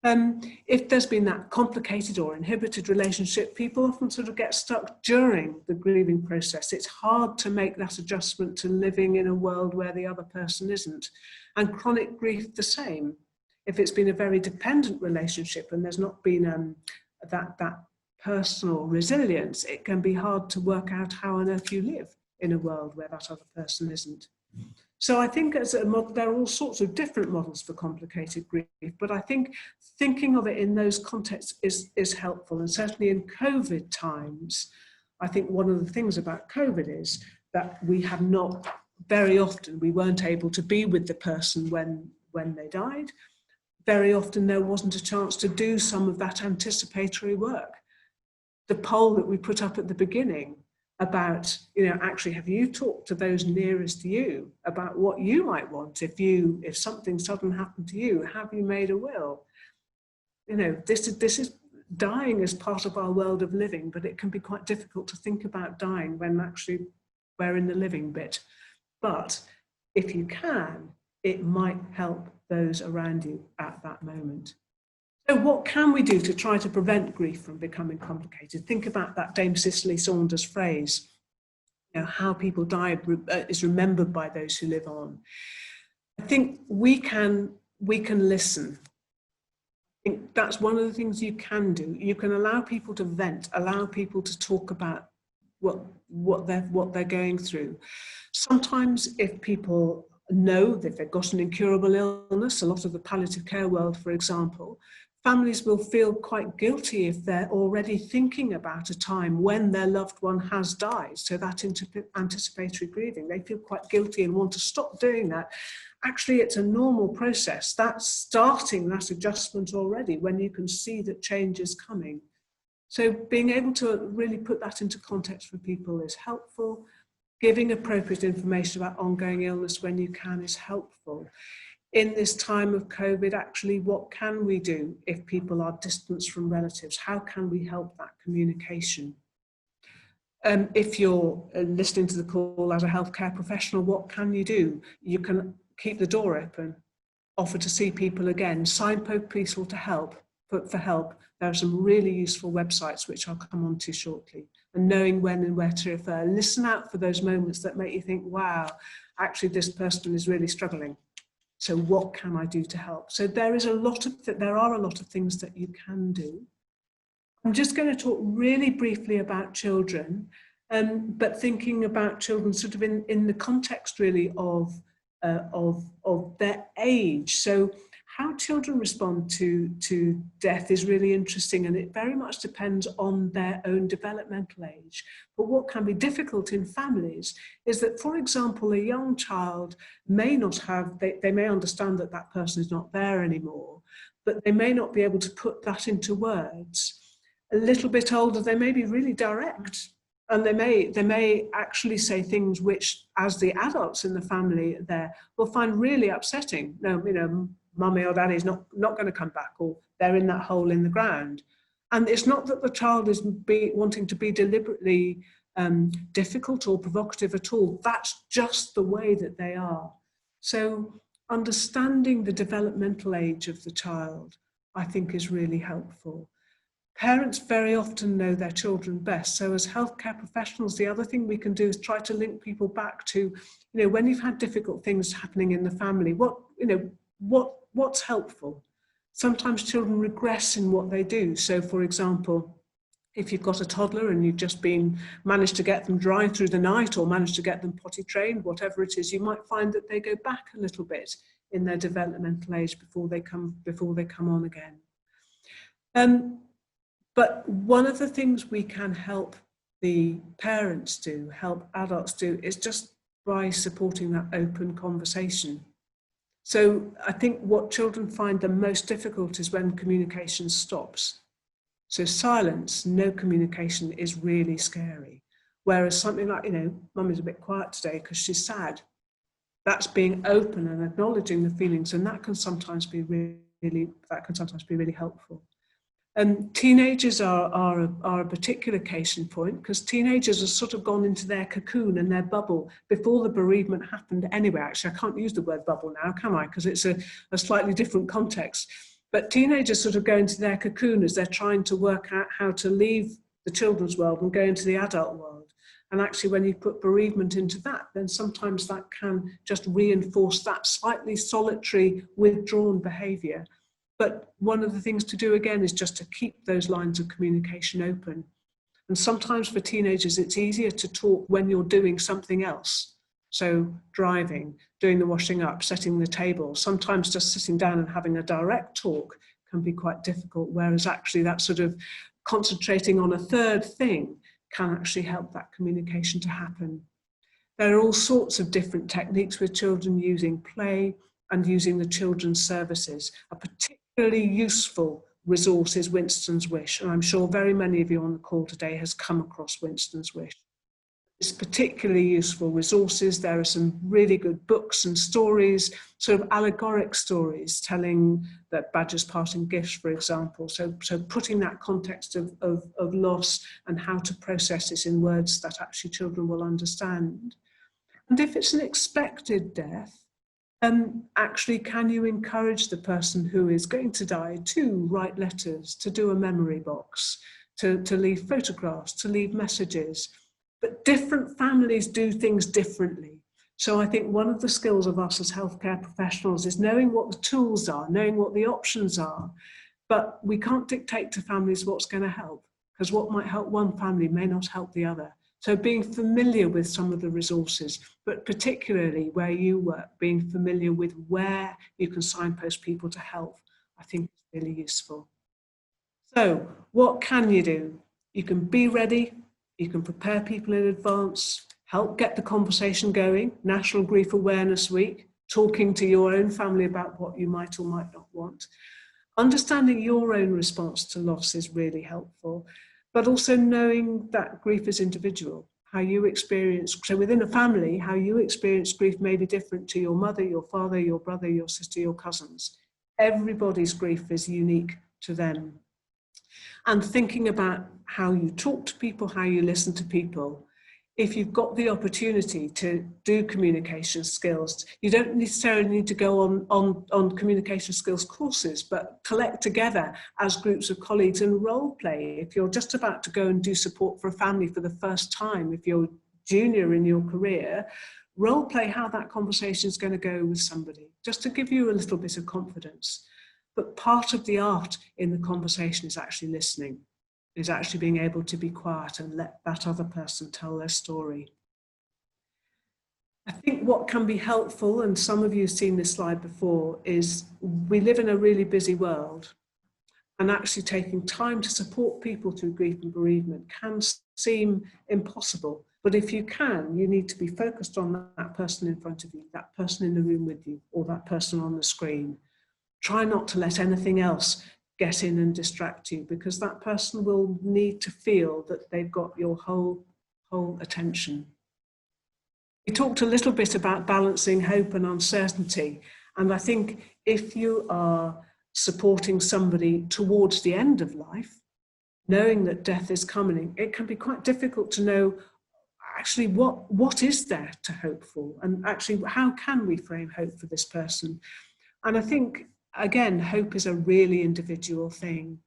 If there's been that complicated or inhibited relationship, people often sort of get stuck during the grieving process. It's hard to make that adjustment to living in a world where the other person isn't. And chronic grief the same. If it's been a very dependent relationship and there's not been that personal resilience, it can be hard to work out how on earth you live in a world where that other person isn't. So I think as a model, there are all sorts of different models for complicated grief, but I think thinking of it in those contexts is helpful. And certainly in COVID times, I think one of the things about COVID is that we have not, very often, we weren't able to be with the person when they died. Very often there wasn't a chance to do some of that anticipatory work. The poll that we put up at the beginning about, actually, have you talked to those nearest to you about what you might want if something sudden happened to you? Have you made a will? This is dying as part of our world of living, but it can be quite difficult to think about dying when actually we're in the living bit. But if you can, it might help those around you at that moment. So what can we do to try to prevent grief from becoming complicated? Think about that Dame Cicely Saunders phrase, how people die is remembered by those who live on. I think we can listen. I think that's one of the things you can do. You can allow people to vent, allow people to talk about what they're going through. Sometimes if people know that they've got an incurable illness, a lot of the palliative care world, for example, families will feel quite guilty if they're already thinking about a time when their loved one has died. So that anticipatory grieving, they feel quite guilty and want to stop doing that. Actually, it's a normal process. That's starting that adjustment already when you can see that change is coming. So being able to really put that into context for people is helpful. Giving appropriate information about ongoing illness when you can is helpful. In this time of COVID, actually, what can we do if people are distanced from relatives? How can we help that communication? If you're listening to the call as a healthcare professional, what can you do? You can keep the door open, offer to see people again, signpost people to help, for help. There are some really useful websites which I'll come on to shortly. And knowing when and where to refer. Listen out for those moments that make you think, wow, actually this person is really struggling. So what can I do to help? So there are a lot of things that you can do. I'm just going to talk really briefly about children, but thinking about children sort of in the context really of their age. So how children respond to death is really interesting, and it very much depends on their own developmental age. But what can be difficult in families is that, for example, a young child may not have, they may understand that that person is not there anymore, but they may not be able to put that into words. A little bit older, they may be really direct, and they may actually say things which, as the adults in the family there, will find really upsetting. No, mummy or daddy's not going to come back, or they're in that hole in the ground. And it's not that the child is wanting to be deliberately difficult or provocative at all. That's just the way that they are. So understanding the developmental age of the child, I think, is really helpful. Parents very often know their children best. So as healthcare professionals, the other thing we can do is try to link people back to, when you've had difficult things happening in the family, what's helpful? Sometimes children regress in what they do. So for example, if you've got a toddler and you've just managed to get them dry through the night or managed to get them potty trained, whatever it is, you might find that they go back a little bit in their developmental age before they come on again. But one of the things we can help the parents do, help adults do, is just by supporting that open conversation. So I think what children find the most difficult is when communication stops. So silence, no communication is really scary. Whereas something like, Mummy's a bit quiet today because she's sad. That's being open and acknowledging the feelings, and that can sometimes be really helpful. Teenagers are a particular case in point, because teenagers have sort of gone into their cocoon and their bubble before the bereavement happened anyway. Actually, I can't use the word bubble now, can I? Because it's a slightly different context. But teenagers sort of go into their cocoon as they're trying to work out how to leave the children's world and go into the adult world. And actually, when you put bereavement into that, then sometimes that can just reinforce that slightly solitary, withdrawn behaviour. But one of the things to do again is just to keep those lines of communication open. And sometimes for teenagers, it's easier to talk when you're doing something else. So driving, doing the washing up, setting the table. Sometimes just sitting down and having a direct talk can be quite difficult, whereas actually that sort of concentrating on a third thing can actually help that communication to happen. There are all sorts of different techniques with children, using play and using the children's services. A particularly useful resource is Winston's Wish, and I'm sure very many of you on the call today has come across Winston's Wish. It's particularly useful resources. There are some really good books and stories, sort of allegoric stories, telling that badgers parting gifts, for example. So putting that context of loss and how to process this in words that actually children will understand. And if it's an expected death, actually, can you encourage the person who is going to die to write letters, to do a memory box, to leave photographs, to leave messages? But different families do things differently. So I think one of the skills of us as healthcare professionals is knowing what the tools are, knowing what the options are. But we can't dictate to families what's going to help, because what might help one family may not help the other. So being familiar with some of the resources, but particularly where you work, being familiar with where you can signpost people to help, I think is really useful. So what can you do? You can be ready, you can prepare people in advance, help get the conversation going, National Grief Awareness Week, talking to your own family about what you might or might not want. Understanding your own response to loss is really helpful, but also knowing that grief is individual. How you experience, so within a family, how you experience grief may be different to your mother, your father, your brother, your sister, your cousins. Everybody's grief is unique to them. And thinking about how you talk to people, how you listen to people. If you've got the opportunity to do communication skills, you don't necessarily need to go on communication skills courses, but collect together as groups of colleagues and role play. If you're just about to go and do support for a family for the first time, if you're junior in your career, role play how that conversation is going to go with somebody, just to give you a little bit of confidence. But part of the art in the conversation is actually listening, is actually being able to be quiet and let that other person tell their story. I think what can be helpful, and some of you have seen this slide before, is we live in a really busy world, and actually taking time to support people through grief and bereavement can seem impossible. But if you can, you need to be focused on that person in front of you, that person in the room with you, or that person on the screen. Try not to let anything else get in and distract you, because that person will need to feel that they've got your whole attention. We talked a little bit about balancing hope and uncertainty, and I think if you are supporting somebody towards the end of life, knowing that death is coming, it can be quite difficult to know actually what is there to hope for, and actually how can we frame hope for this person. And I think, again, hope is a really individual thing,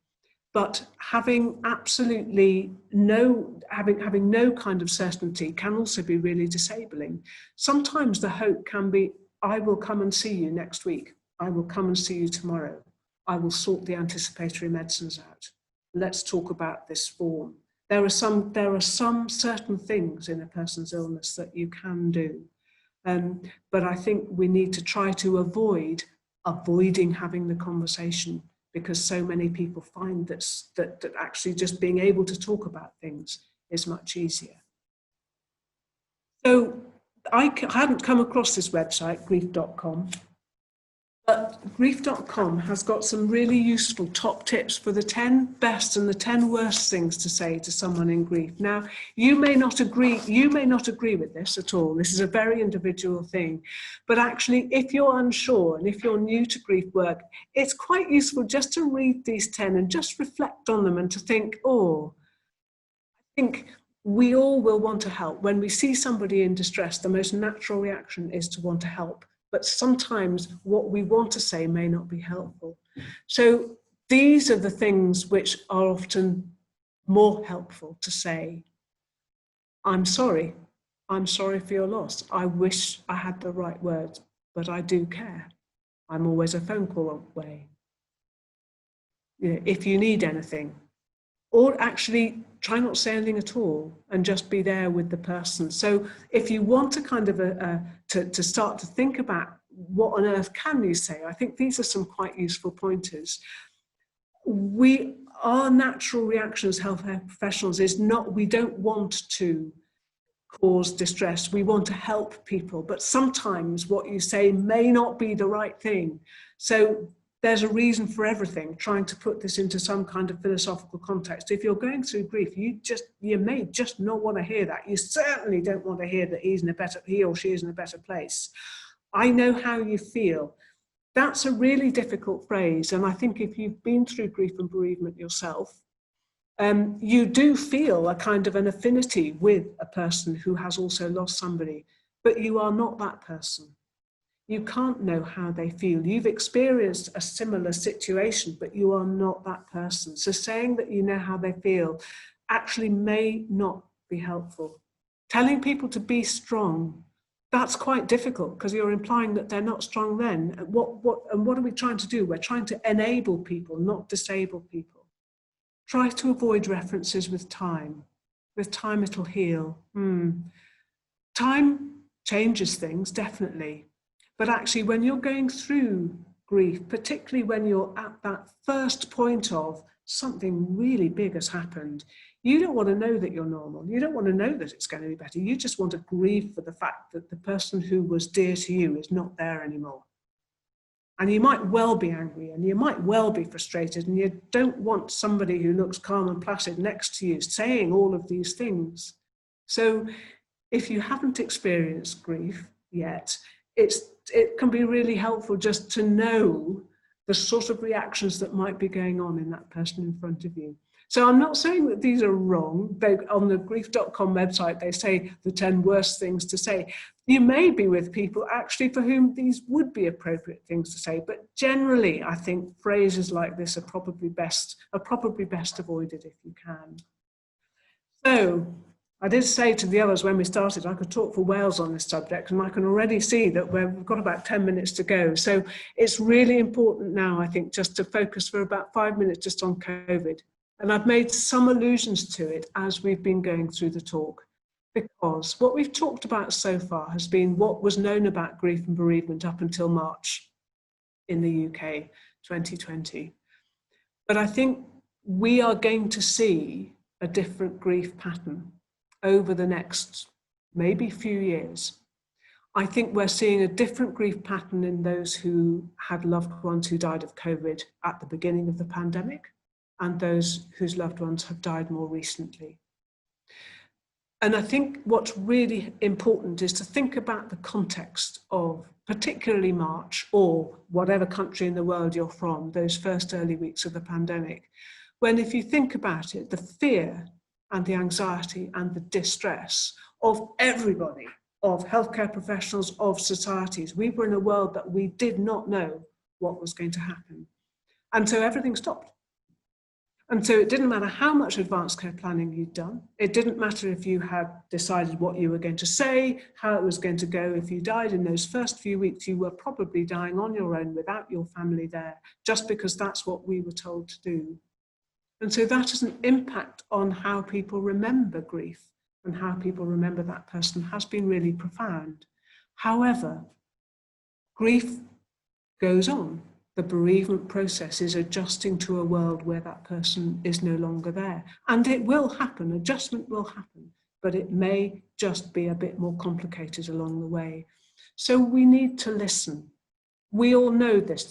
but having absolutely having no kind of certainty can also be really disabling. Sometimes the hope can be, I will come and see you next week. I will come and see you tomorrow. I will sort the anticipatory medicines out. Let's talk about this form. There are some certain things in a person's illness that you can do. But I think we need to try to avoiding having the conversation, because so many people find that actually just being able to talk about things is much easier. So I hadn't come across this website, grief.com, but grief.com has got some really useful top tips for the 10 best and the 10 worst things to say to someone in grief. Now, you may not agree with this at all. This is a very individual thing. But actually, if you're unsure and if you're new to grief work, it's quite useful just to read these 10 and just reflect on them and to think, oh, I think we all will want to help. When we see somebody in distress, the most natural reaction is to want to help. But sometimes what we want to say may not be helpful. So these are the things which are often more helpful to say. I'm sorry for your loss. I wish I had the right words, but I do care. I'm always a phone call away. You know, if you need anything, or actually try not to say anything at all and just be there with the person. So if you want to kind of to start to think about what on earth can you say, I think these are some quite useful pointers. Our natural reaction as healthcare professionals is not, we don't want to cause distress. We want to help people, but sometimes what you say may not be the right thing. So there's a reason for everything, trying to put this into some kind of philosophical context. If you're going through grief, you may just not want to hear that. You certainly don't want to hear that he or she is in a better place. I know how you feel. That's a really difficult phrase. And I think if you've been through grief and bereavement yourself, you do feel a kind of an affinity with a person who has also lost somebody, but you are not that person. You can't know how they feel. You've experienced a similar situation, but you are not that person. So saying that you know how they feel actually may not be helpful. Telling people to be strong, that's quite difficult because you're implying that they're not strong then. And what are we trying to do? We're trying to enable people, not disable people. Try to avoid references with time. With time, it'll heal. Time changes things, definitely. But actually, when you're going through grief, particularly when you're at that first point of something really big has happened, you don't want to know that you're normal. You don't want to know that it's going to be better. You just want to grieve for the fact that the person who was dear to you is not there anymore. And you might well be angry and you might well be frustrated, and you don't want somebody who looks calm and placid next to you saying all of these things. So if you haven't experienced grief yet, it can be really helpful just to know the sort of reactions that might be going on in that person in front of you. So I'm not saying that these are wrong. On the grief.com website, they say the 10 worst things to say. You may be with people actually for whom these would be appropriate things to say, but generally I think phrases like this are probably best avoided if you can. So I did say to the others when we started, I could talk for Wales on this subject, and I can already see that we've got about 10 minutes to go. So it's really important now, I think, just to focus for about 5 minutes just on COVID. And I've made some allusions to it as we've been going through the talk, because what we've talked about so far has been what was known about grief and bereavement up until March in the UK 2020. But I think we are going to see a different grief pattern over the next maybe few years. I think we're seeing a different grief pattern in those who had loved ones who died of COVID at the beginning of the pandemic, and those whose loved ones have died more recently. And I think what's really important is to think about the context of particularly March, or whatever country in the world you're from, those first early weeks of the pandemic, when if you think about it, the fear and the anxiety and the distress of everybody, of healthcare professionals, of societies. We were in a world that we did not know what was going to happen. And so everything stopped. And so it didn't matter how much advanced care planning you'd done. It didn't matter if you had decided what you were going to say, how it was going to go. If you died in those first few weeks, you were probably dying on your own without your family there, just because that's what we were told to do. And so that has an impact on how people remember grief and how people remember that person has been really profound. However, grief goes on. the bereavement process is adjusting to a world where that person is no longer there. And it will happen, adjustment will happen, but it may just be a bit more complicated along the way. So we need to listen. We all know this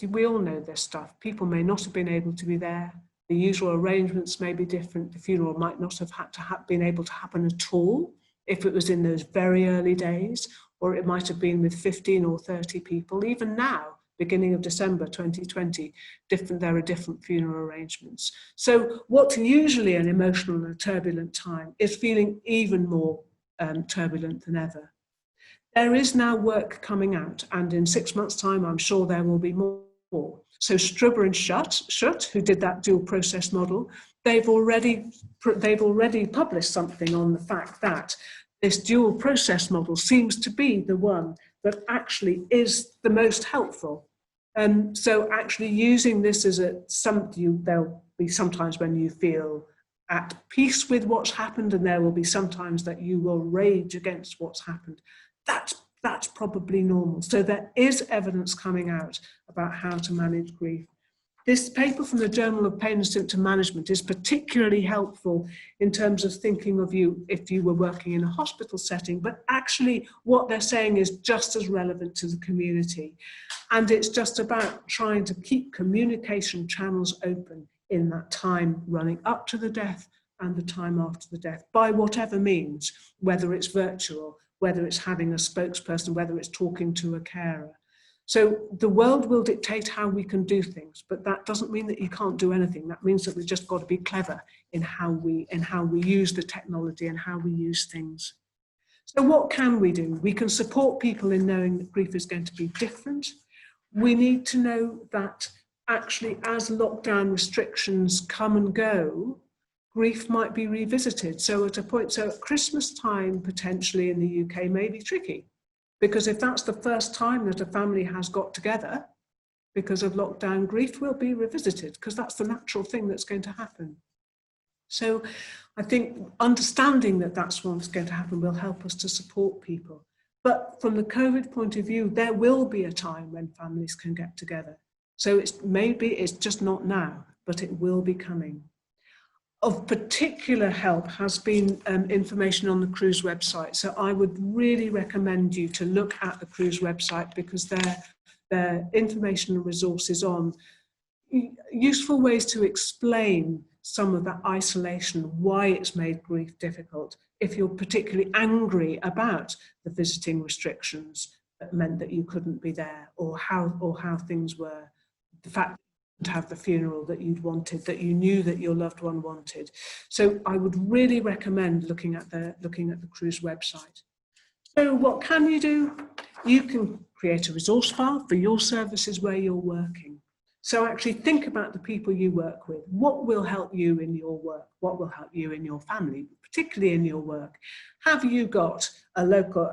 stuff. People may not have been able to be there. The usual arrangements may be different. The funeral might not have had to been able to happen at all if it was in those very early days, or it might have been with 15 or 30 people. Even now, beginning of December 2020, there are different funeral arrangements. So what's usually an emotional and turbulent time is feeling even more turbulent than ever. There is now work coming out, and in 6 months' time, I'm sure there will be more. So Stroebe and Schut, who did that dual process model, they've already published something on the fact that this dual process model seems to be the one that actually is the most helpful. So actually using this as there'll be sometimes when you feel at peace with what's happened, and there will be sometimes that you will rage against what's happened. That's probably normal. So there is evidence coming out about how to manage grief. This paper from the Journal of Pain and Symptom Management is particularly helpful in terms of thinking of you if you were working in a hospital setting, but actually what they're saying is just as relevant to the community. And it's just about trying to keep communication channels open in that time running up to the death and the time after the death, by whatever means, whether it's virtual, whether it's having a spokesperson, whether it's talking to a carer. So the world will dictate how we can do things, but that doesn't mean that you can't do anything. That means that we've just got to be clever in how we use the technology and how we use things. So what can we do? We can support people in knowing that grief is going to be different. We need to know that actually as lockdown restrictions come and go, grief might be revisited. So at Christmas time, potentially in the UK, may be tricky. Because if that's the first time that a family has got together because of lockdown, grief will be revisited because that's the natural thing that's going to happen. So I think understanding that that's what's going to happen will help us to support people. But from the COVID point of view, there will be a time when families can get together. So maybe it's just not now, but it will be coming. Of particular help has been information on the cruise website. So I would really recommend you to look at the cruise website because their information and resources on useful ways to explain some of that isolation, why it's made grief difficult. If you're particularly angry about the visiting restrictions that meant that you couldn't be there, or how things were, the fact to have the funeral that you'd wanted, that you knew that your loved one wanted. So I would really recommend looking at the cruise website. So what can you do? You can create a resource file for your services where you're working. So actually think about the people you work with. What will help you in your work? What will help you in your family, particularly in your work? Have you got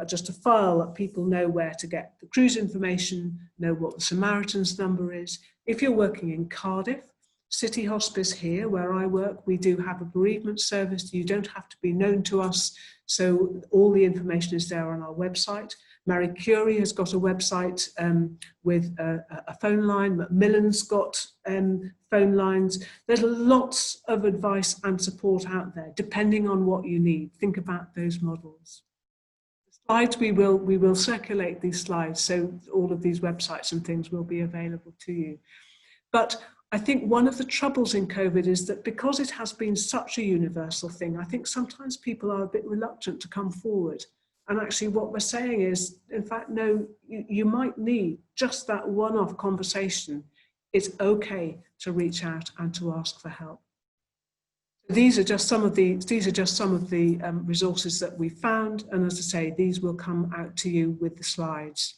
just a file that people know where to get the cruise information, know what the Samaritan's number is? If you're working in Cardiff, City Hospice here, where I work, we do have a bereavement service. You don't have to be known to us. So all the information is there on our website. Marie Curie has got a website with a phone line. Macmillan's got phone lines. There's lots of advice and support out there, depending on what you need. Think about those models. The slides, we will circulate these slides, so all of these websites and things will be available to you. But I think one of the troubles in COVID is that because it has been such a universal thing, I think sometimes people are a bit reluctant to come forward. And actually what we're saying is, in fact, no, you might need just that one-off conversation. It's okay to reach out and to ask for help. These are just some of the resources that we found. And as I say, these will come out to you with the slides.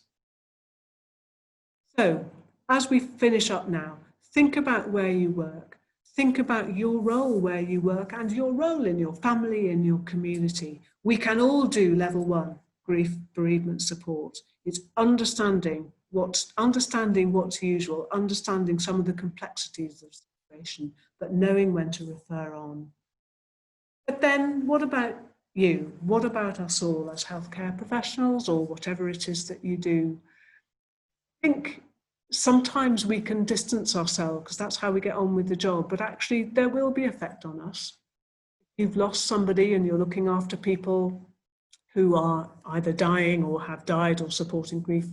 So as we finish up now, think about where you work. Think about your role where you work and your role in your family, in your community. We can all do level 1 grief bereavement support. It's understanding what's usual, understanding some of the complexities of the situation, but knowing when to refer on. But then what about you? What about us all as healthcare professionals or whatever it is that you do? Think sometimes we can distance ourselves because that's how we get on with the job, but actually there will be effect on us. You've lost somebody and you're looking after people who are either dying or have died or supporting grief,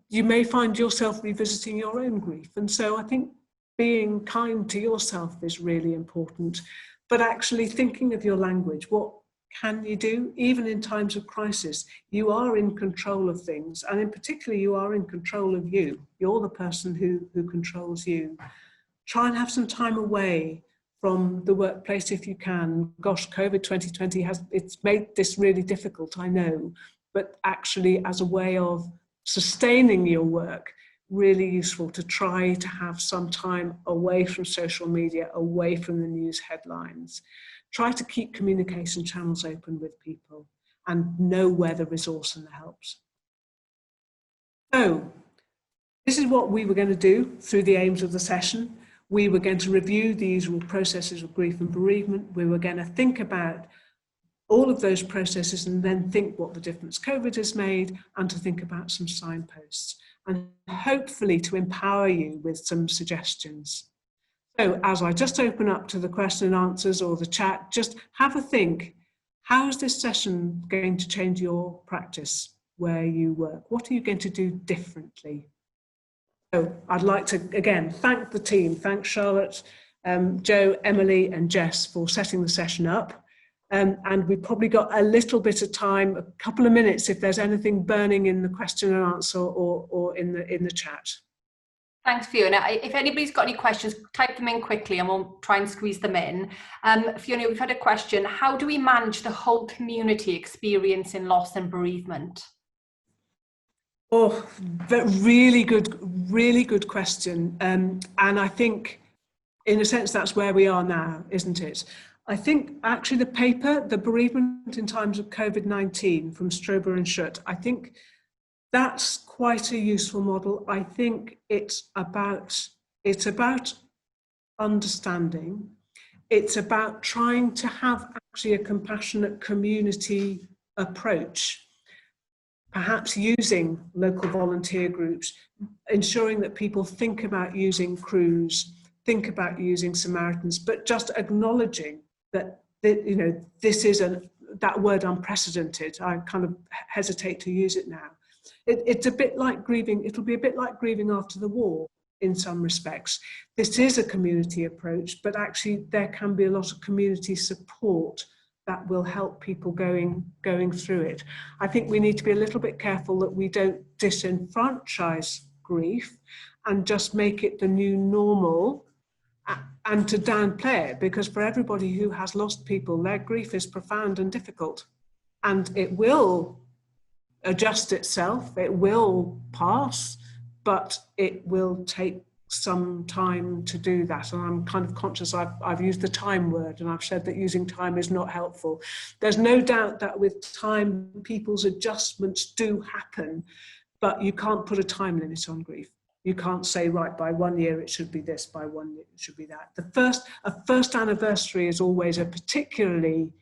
you may find yourself revisiting your own grief. And so I think being kind to yourself is really important, but actually thinking of your language. What can you do? Even in times of crisis, you are in control of things, and in particular, you are in control of you. You're the person who controls you. Try and have some time away from the workplace if you can. Gosh, COVID 2020 it's made this really difficult, I know, but actually as a way of sustaining your work, really useful to try to have some time away from social media, away from the news headlines. Try to keep communication channels open with people and know where the resource and the helps. So this is what we were going to do through the aims of the session. We were going to review the usual processes of grief and bereavement. We were going to think about all of those processes and then think what the difference COVID has made, and to think about some signposts and hopefully to empower you with some suggestions. So as I just open up to the question and answers or the chat, just have a think. How is this session going to change your practice where you work? What are you going to do differently? So I'd like to, again, thank the team. Thank Charlotte, Jo, Emily and Jess for setting the session up. And we've probably got a little bit of time, a couple of minutes, if there's anything burning in the question and answer or in the chat. Thanks, Fiona. If anybody's got any questions, type them in quickly and we'll try and squeeze them in. Fiona, we've had a question. How do we manage the whole community experience in loss and bereavement? Oh, really good question. And I think, in a sense, that's where we are now, isn't it? I think actually the paper, The Bereavement in Times of COVID-19 from Stroebe and Schut, I think that's quite a useful model. I think it's about understanding. It's about trying to have actually a compassionate community approach, perhaps using local volunteer groups, ensuring that people think about using crews, think about using Samaritans, but just acknowledging that, you know, this is that word unprecedented. I kind of hesitate to use it now. It's a bit like grieving. It'll be a bit like grieving after the war in some respects. This is a community approach, but actually there can be a lot of community support that will help people going through it. I think we need to be a little bit careful that we don't disenfranchise grief and just make it the new normal and to downplay it, because for everybody who has lost people, their grief is profound and difficult, and it will adjust itself, it will pass, but it will take some time to do that. And I'm kind of conscious I've used the time word, and I've said that using time is not helpful. There's no doubt that with time, people's adjustments do happen, but you can't put a time limit on grief. You can't say, right, by 1 year it should be this, by 1 year it should be that. A first anniversary is always a particularly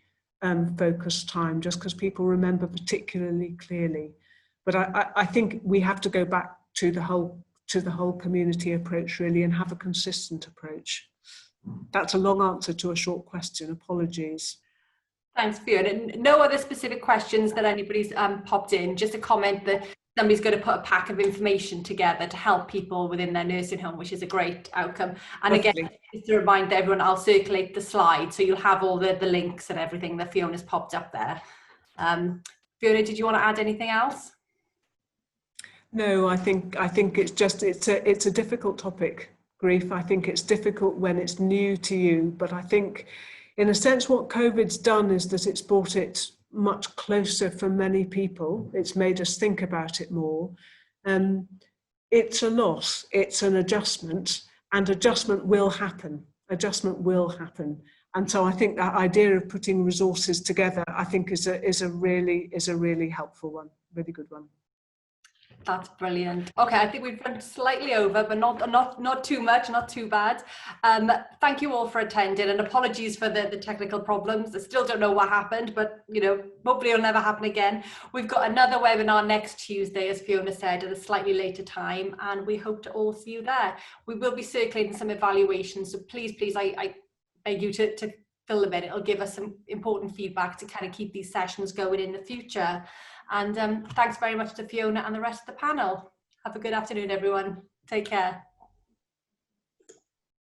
focused time, just because people remember particularly clearly. But I think we have to go back to the whole community approach, really, and have a consistent approach. That's a long answer to a short question. Apologies. Thanks, Fiona. No other specific questions that anybody's popped in. Just a comment that somebody's going to put a pack of information together to help people within their nursing home, which is a great outcome. And again, just to remind everyone, I'll circulate the slide, so you'll have all the links and everything that Fiona's popped up there. Fiona, did you want to add anything else? No, I think it's a difficult topic, grief. I think it's difficult when it's new to you, but I think in a sense what COVID's done is that it's brought it much closer for many people. It's made us think about it more. It's a loss, it's an adjustment, and adjustment will happen. Adjustment will happen. And so I think that idea of putting resources together, I think is a really helpful one, really good one. That's brilliant. Okay, I think we've run slightly over, but not too much, not too bad. Thank you all for attending, and apologies for the technical problems. I still don't know what happened, but you know, hopefully it'll never happen again. We've got another webinar next Tuesday, as Fiona said, at a slightly later time, and we hope to all see you there. We will be circulating some evaluations, so please, I beg you to fill them in. It'll give us some important feedback to kind of keep these sessions going in the future. And thanks very much to Fiona and the rest of the panel. Have a good afternoon, everyone. Take care.